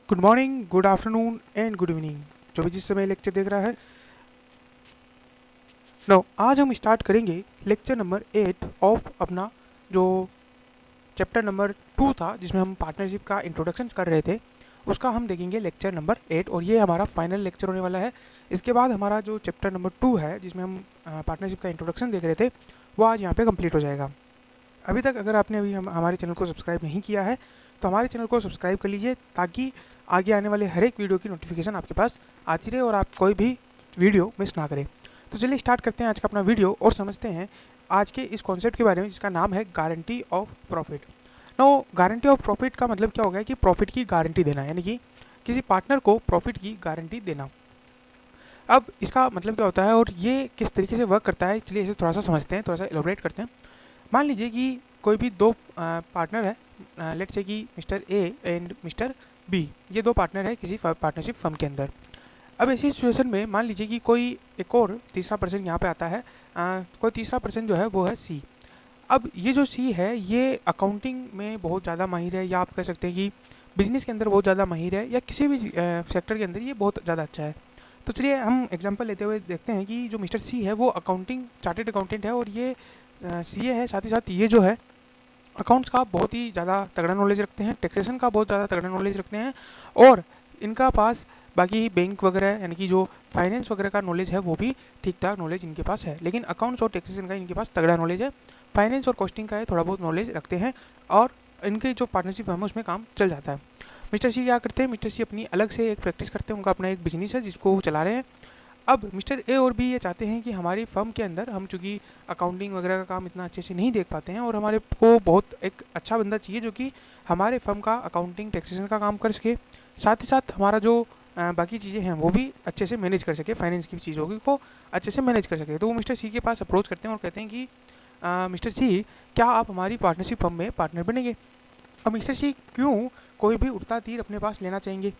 Good morning, good afternoon and good evening. जो भी जिस समय लेक्चर देख रहा है। नो, आज हम स्टार्ट करेंगे लेक्चर नंबर 8 ऑफ अपना जो चैप्टर नंबर 2 था, जिसमें हम पार्टनरशिप का इंट्रोडक्शन कर रहे थे। उसका हम देखेंगे लेक्चर नंबर 8 और ये हमारा फाइनल लेक्चर होने वाला है। इसके बाद हमारा जो चैप्टर नंबर 2 है, जिसमें हम पार्टनरशिप का इंट्रोडक्शन देख रहे थे, वो आज यहाँ पे कंप्लीट हो जाएगा। अभी तक अगर आपने अभी हमारे चैनल को सब्सक्राइब नहीं किया है तो हमारे चैनल को सब्सक्राइब कर लीजिए, ताकि आगे आने वाले हर एक वीडियो की नोटिफिकेशन आपके पास आती रहे और आप कोई भी वीडियो मिस ना करें। तो चलिए स्टार्ट करते हैं आज का अपना वीडियो और समझते हैं आज के इस कॉन्सेप्ट के बारे में, जिसका नाम है guarantee of profit. No, guarantee of profit का मतलब क्या हो गया कि प्रॉफिट की गारंटी देना, यानी कि किसी पार्टनर को प्रॉफिट की गारंटी देना। अब इसका मतलब क्या होता है और ये किस तरीके से वर्क करता है, चलिए इसे थोड़ा सा समझते हैं, थोड़ा सा एलोबरेट करते हैं। मान लीजिए कि कोई भी दो पार्टनर है, लेट्स से कि mister A and mister B, ये दो पार्टनर है किसी पार्टनरशिप फर्म के अंदर। अब ऐसी सिचुएशन में मान लीजिए कि कोई एक और तीसरा पर्सन यहाँ पे आता है, कोई तीसरा पर्सन जो है वो है सी। अब ये जो सी है ये अकाउंटिंग में बहुत ज़्यादा माहिर है, या आप कह सकते हैं कि बिजनेस के अंदर बहुत ज़्यादा माहिर है, या किसी भी सेक्टर के अंदर ये बहुत ज़्यादा अच्छा है। तो चलिए हम एग्जांपल लेते हुए देखते हैं कि जो मिस्टर सी है वो अकाउंटिंग चार्टेड अकाउंटेंट है, और ये सीए है। साथ ही साथ ये जो है अकाउंट्स का बहुत ही ज़्यादा तगड़ा नॉलेज रखते हैं, टैक्सेशन का बहुत ज़्यादा तगड़ा नॉलेज रखते हैं, और इनका पास बाकी बैंक वगैरह यानी कि जो फाइनेंस वगैरह का नॉलेज है वो भी ठीक ठाक नॉलेज इनके पास है। लेकिन अकाउंट्स और टैक्सेशन का इनके पास तगड़ा नॉलेज है, फाइनेंस और कॉस्टिंग का है थोड़ा बहुत नॉलेज रखते हैं, और इनके जो पार्टनरशिप फर्म है उसमें काम चल जाता है। मिस्टर सी क्या करते हैं, मिस्टर सी अपनी अलग से एक प्रैक्टिस करते हैं, उनका अपना एक बिजनेस है जिसको वो चला रहे हैं। अब मिस्टर ए और बी ये चाहते हैं कि हमारी फ़र्म के अंदर हम चूँकि अकाउंटिंग वगैरह का काम इतना अच्छे से नहीं देख पाते हैं, और हमारे को बहुत एक अच्छा बंदा चाहिए जो कि हमारे फ़र्म का अकाउंटिंग टैक्सेशन का काम कर सके, साथ ही साथ हमारा जो बाकी चीज़ें हैं वो भी अच्छे से मैनेज कर सके, फाइनेंस की चीज़ों को अच्छे से मैनेज कर सके। तो वो मिस्टर सी के पास अप्रोच करते हैं और कहते हैं कि मिस्टर सी, क्या आप हमारी पार्टनरशिप फर्म में पार्टनर बनेंगे। अब मिस्टर सी क्यों कोई भी उड़ता तीर अपने पास लेना चाहेंगे,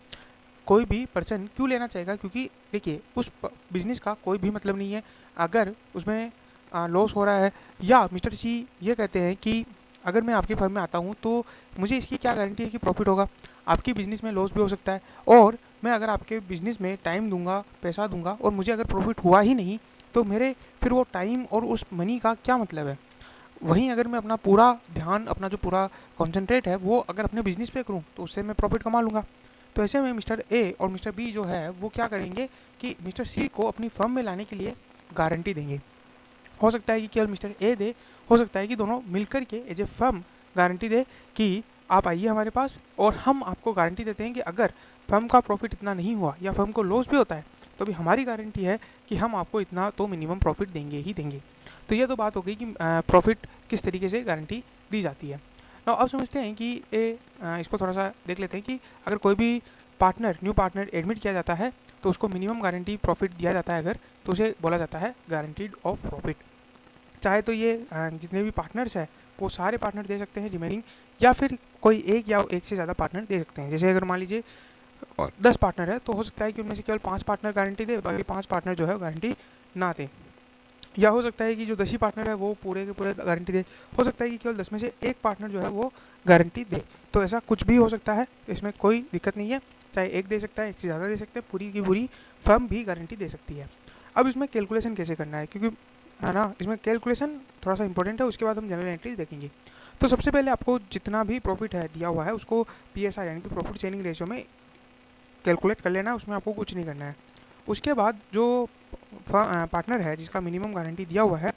कोई भी पर्सन क्यों लेना चाहेगा, क्योंकि देखिए उस बिज़नेस का कोई भी मतलब नहीं है अगर उसमें लॉस हो रहा है। या मिस्टर सी ये कहते हैं कि अगर मैं आपकी फर्म में आता हूँ तो मुझे इसकी क्या गारंटी है कि प्रॉफिट होगा। आपकी बिज़नेस में लॉस भी हो सकता है, और मैं अगर आपके बिज़नेस में टाइम दूंगा, पैसा दूंगा, और मुझे अगर प्रॉफिट हुआ ही नहीं तो मेरे फिर वो टाइम और उस मनी का क्या मतलब है। वहीं अगर मैं अपना पूरा ध्यान, अपना जो पूरा कॉन्सेंट्रेट है वो अगर अपने बिज़नेस पे करूँ तो उससे मैं प्रॉफिट कमा लूँगा। तो ऐसे में मिस्टर ए और मिस्टर बी जो है वो क्या करेंगे कि मिस्टर सी को अपनी फर्म में लाने के लिए गारंटी देंगे। हो सकता है कि केवल मिस्टर ए दे, हो सकता है कि दोनों मिलकर के एज ए फर्म गारंटी दे कि आप आइए हमारे पास, और हम आपको गारंटी देते हैं कि अगर फर्म का प्रॉफिट इतना नहीं हुआ या फर्म को लॉस भी होता है तो भी हमारी गारंटी है कि हम आपको इतना तो मिनिमम प्रॉफिट देंगे ही देंगे। तो ये तो बात हो गई कि प्रॉफिट किस तरीके से गारंटी दी जाती है। अब समझते हैं कि इसको थोड़ा सा देख लेते हैं कि अगर कोई भी न्यू पार्टनर एडमिट किया जाता है तो उसको मिनिमम गारंटी प्रॉफिट दिया जाता है अगर, तो उसे बोला जाता है गारंटीड ऑफ प्रॉफिट। चाहे तो ये जितने भी पार्टनर्स हैं वो सारे पार्टनर दे सकते हैं रिमेनिंग, या फिर कोई एक या एक से ज़्यादा पार्टनर दे सकते हैं। जैसे अगर मान लीजिए 10 पार्टनर है तो हो सकता है कि उनमें से केवल 5 पार्टनर गारंटी दे, बाकी 5 पार्टनर जो है गारंटी ना दें। या हो सकता है कि जो 10 ही पार्टनर है वो पूरे के पूरे गारंटी दे, हो सकता है कि केवल 10 में से एक पार्टनर जो है वो गारंटी दे। तो ऐसा कुछ भी हो सकता है, इसमें कोई दिक्कत नहीं है। चाहे एक दे सकता है, एक से ज़्यादा दे सकते हैं, पूरी की पूरी फर्म भी गारंटी दे सकती है। अब इसमें कैलकुलेशन कैसे करना है, क्योंकि है ना, इसमें कैलकुलेशन थोड़ा सा इंपॉर्टेंट है। उसके बाद हम जनरल एंट्रीज देखेंगे। तो सबसे पहले आपको जितना भी प्रॉफिट है दिया हुआ है उसको PSR यानी कि प्रॉफिट शेयरिंग रेशियो में कैलकुलेट कर लेना है, उसमें आपको कुछ नहीं करना है। उसके बाद जो पार्टनर है जिसका मिनिमम गारंटी दिया हुआ है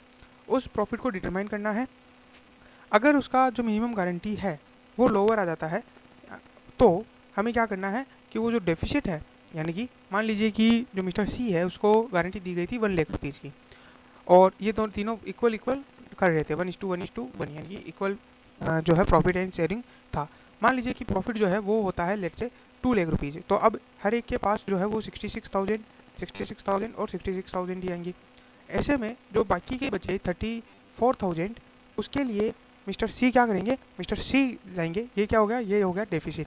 उस प्रॉफिट को डिटरमाइन करना है। अगर उसका जो मिनिमम गारंटी है वो लोअर आ जाता है तो हमें क्या करना है कि वो जो डेफिसिट है, यानी कि मान लीजिए कि जो मिस्टर सी है उसको गारंटी दी गई थी 1 लाख रुपीज़ की, और ये तीनों इक्वल इक्वल कर रहे थे 1:1:1, यानी कि इक्वल जो है प्रॉफिट एंड शेयरिंग था। मान लीजिए कि प्रॉफिट जो है वो होता है लेट्स से 2 लाख रुपीज़, तो अब हर एक के पास जो है वो 66,000 और 66,000 ही आएंगे। ऐसे में जो बाकी के बचे 34,000 उसके लिए मिस्टर सी क्या करेंगे, मिस्टर सी जाएंगे, ये क्या हो गया, ये हो गया डेफिसिट।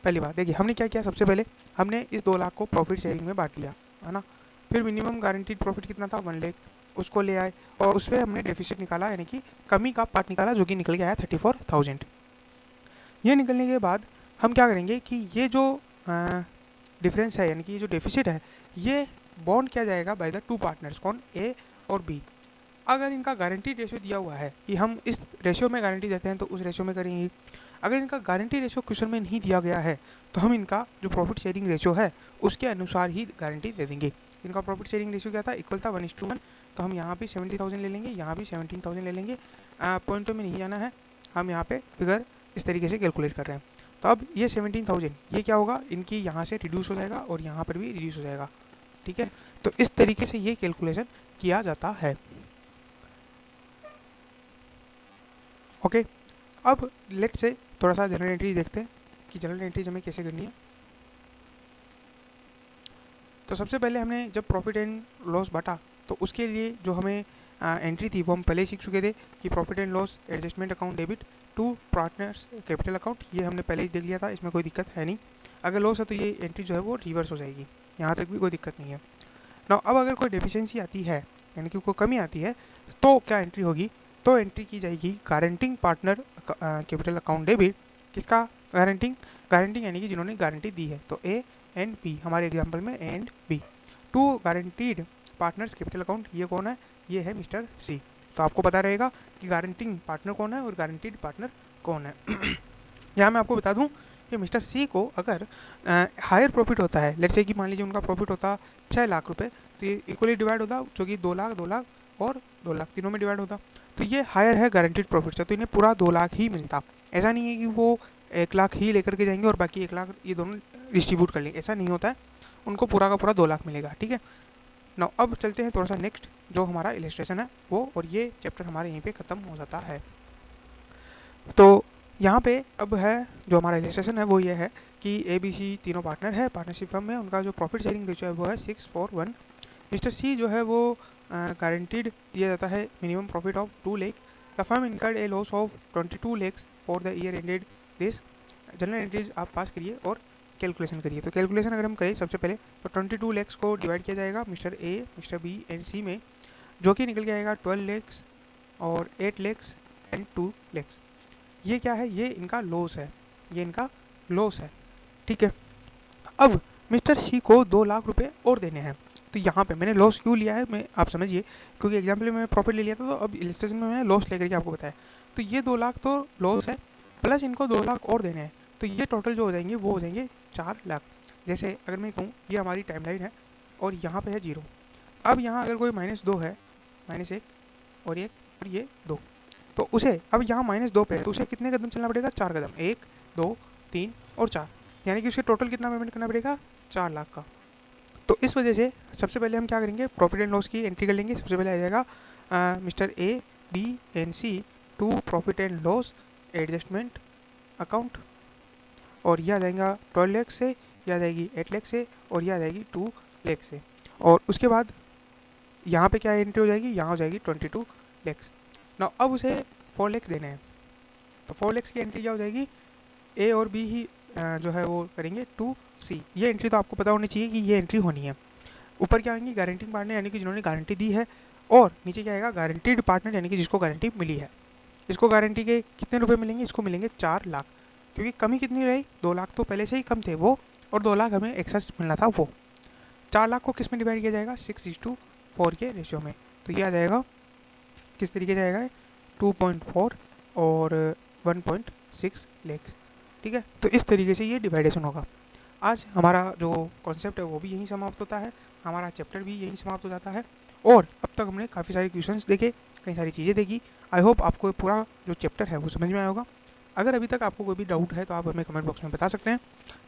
पहली बात देखिए हमने क्या किया, सबसे पहले हमने इस 2 लाख को प्रॉफिट शेयरिंग में बांट लिया, है ना। फिर मिनिमम गारंटीड प्रॉफिट कितना था, 1 लाख, उसको ले आए और उससे हमने डेफिसिट निकाला, यानी कि कमी का पार्ट निकाला, जो कि निकल के आया 34,000। ये निकलने के बाद हम क्या करेंगे कि ये जो डिफरेंस है यानी कि ये जो डेफिसिट है ये बॉन्ड किया जाएगा बाय द टू पार्टनर्स, कौन, ए और बी। अगर इनका गारंटी रेशियो दिया हुआ है कि हम इस रेशियो में गारंटी देते हैं तो उस रेशियो में करेंगे। अगर इनका गारंटी रेशियो क्वेश्चन में नहीं दिया गया है तो हम इनका जो प्रॉफिट शेयरिंग रेशियो है उसके अनुसार ही गारंटी दे देंगे। इनका प्रॉफिट शेयरिंग रेशियो क्या था, इक्वल था 1:1, तो हम यहाँ भी 70,000 ले लेंगे, यहाँ भी 17,000 ले लेंगे। पॉइंटों में नहीं जाना है, हम यहाँ पे फिगर इस तरीके से कैलकुलेट कर रहे हैं। तो अब ये 17,000 ये क्या होगा, इनकी यहाँ से रिड्यूस हो जाएगा और यहाँ पर भी रिड्यूस हो जाएगा, ठीक है। तो इस तरीके से ये कैलकुलेशन किया जाता है। ओके, अब लेट से थोड़ा सा जनरल एंट्रीज देखते हैं कि जनरल एंट्रीज हमें कैसे करनी है। तो सबसे पहले हमने जब प्रॉफिट एंड लॉस बांटा तो उसके लिए जो हमें एंट्री थी वो हम पहले ही सीख चुके थे कि profit and loss adjustment account debit to partners capital account, ये हमने पहले ही देख लिया था, इसमें कोई दिक्कत है नहीं। अगर लॉस है तो ये एंट्री जो है वो रिवर्स हो जाएगी, यहाँ तक भी कोई दिक्कत नहीं है ना। अब अगर कोई डेफिशिएंसी आती है यानी कि कोई कमी आती है तो क्या एंट्री होगी, तो एंट्री की जाएगी guaranteeing partner capital account debit. किसका गारंटिंग यानी कि जिन्होंने गारंटी दी है, तो ए एंड बी, हमारे एग्जांपल में A and B, to guaranteed partners capital account, ये कौन है, ये है मिस्टर सी। तो आपको पता रहेगा कि गारंटिंग पार्टनर कौन है और गारंटीड पार्टनर कौन है। यहाँ मैं आपको बता दूँ कि मिस्टर सी को अगर हायर प्रॉफिट होता है, लेट्स से कि मान लीजिए उनका प्रॉफिट होता 6 लाख रुपए, तो ये इक्वली डिवाइड होता, जो कि 2 लाख और 2 लाख तीनों में डिवाइड होता, तो ये हायर है गारंटीड प्रॉफिट से, तो इन्हें पूरा 2 लाख ही मिलता। ऐसा नहीं है कि वो 1 लाख ही लेकर के जाएंगे और बाकी 1 लाख ये दोनों डिस्ट्रीब्यूट कर लेंगे, ऐसा नहीं होता है, उनको पूरा का पूरा 2 लाख मिलेगा, ठीक है ना। अब चलते हैं थोड़ा सा नेक्स्ट जो हमारा इलस्ट्रेशन है वो, और ये चैप्टर हमारे यहीं पे ख़त्म हो जाता है। तो यहाँ पे अब है जो हमारा इलस्ट्रेशन है वो ये है कि ABC तीनों पार्टनर है पार्टनरशिप फर्म में, उनका जो प्रॉफिट शेयरिंग रेशियो है वो है 6:1। मिस्टर सी जो है वो गारंटीड दिया जाता है minimum profit of 2 lakh. The firm incurred A loss of 22 lakh for the year ended this. General entries आप पास करिए और कैलकुलेशन करिए। तो कैलकुलेशन अगर हम करें सबसे पहले तो 22 लाख को डिवाइड किया जाएगा mister A, mister B and C में, जो कि निकल के आएगा 12 लाख और 8 लाख एंड 2 लाख। ये क्या है, ये इनका लॉस है, ये इनका लॉस है, ठीक है। अब मिस्टर सी को 2 लाख रुपए और देने हैं, तो यहाँ पे मैंने लॉस क्यों लिया है मैं आप समझिए, क्योंकि एग्जाम्पल में मैंने प्रॉफिट ले लिया था, तो अब इलस्ट्रेशन में मैंने लॉस लेकर के आपको बताया। तो ये 2 लाख तो लॉस है, प्लस इनको 2 लाख और देने हैं, तो ये टोटल जो हो जाएंगे वो हो जाएंगे 4 लाख। जैसे अगर मैं कहूँ ये हमारी टाइमलाइन है और यहाँ पे है 0, अब यहाँ अगर कोई -2 है, -1 और 1 और ये 2, तो उसे अब यहाँ -2 पे है तो उसे कितने कदम चलना पड़ेगा, 4 कदम, 1 2 3 और 4, यानी कि उसे टोटल कितना पेमेंट करना पड़ेगा, 4 लाख का। तो इस वजह से सबसे पहले हम क्या करेंगे, प्रॉफिट एंड लॉस की एंट्री कर लेंगे। सबसे पहले आ जाएगा mister A B and C to profit and loss adjustment account, और यह आ जाएगा 12 लाख से, यह आ जाएगी 8 लाख से और यह आ जाएगी 2 लाख से। और उसके बाद यहाँ पे क्या एंट्री हो जाएगी, यहाँ हो जाएगी 22 लाख ना। अब उसे 4 लाख देने हैं, तो 4 लाख की एंट्री क्या हो जाएगी, ए और बी ही जो है वो करेंगे 2C। ये एंट्री तो आपको पता होनी चाहिए कि ये एंट्री होनी है। ऊपर क्या आएंगी, गारंटिंग पार्टनर यानी कि जिन्होंने गारंटी दी है, और नीचे क्या आएगा, गारंटीड पार्टनर यानी कि जिसको गारंटी मिली है। इसको गारंटी के कितने रुपए मिलेंगे, इसको मिलेंगे 4 लाख, क्योंकि कमी कितनी रही, 2 लाख तो पहले से ही कम थे वो, और 2 लाख हमें एक्स्ट्रा मिलना था वो। 4 लाख को किस में डिवाइड किया जाएगा, 6:4 के रेशियो में। तो ये आ जाएगा किस तरीके से आएगा, 2.4 और 1.6 लाख, ठीक है। तो इस तरीके से ये डिवाइडेशन होगा। आज हमारा जो कॉन्सेप्ट है वो भी यहीं समाप्त होता है, हमारा चैप्टर भी यहीं समाप्त हो जाता है, और अब तक हमने काफ़ी सारे क्वेश्चंस देखे, कई सारी चीज़ें देखी। आई होप आपको पूरा जो चैप्टर है वो समझ में आया होगा। अगर अभी तक आपको कोई भी डाउट है तो आप हमें कमेंट बॉक्स में बता सकते हैं।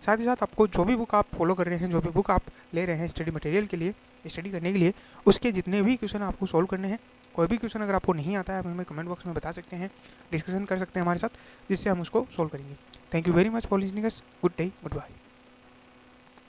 साथ ही साथ आपको जो भी बुक आप फॉलो कर रहे हैं, जो भी बुक आप ले रहे हैं स्टडी मटेरियल के लिए, स्टडी करने के लिए, उसके जितने भी क्वेश्चन आपको सोल्व करने हैं, कोई भी क्वेश्चन अगर आपको नहीं आता है आप हमें कमेंट बॉक्स में बता सकते हैं, डिस्कशन कर सकते हैं हमारे साथ, जिससे हम उसको सोल्व करेंगे। Thank you very much for listening us. Good day, good bye.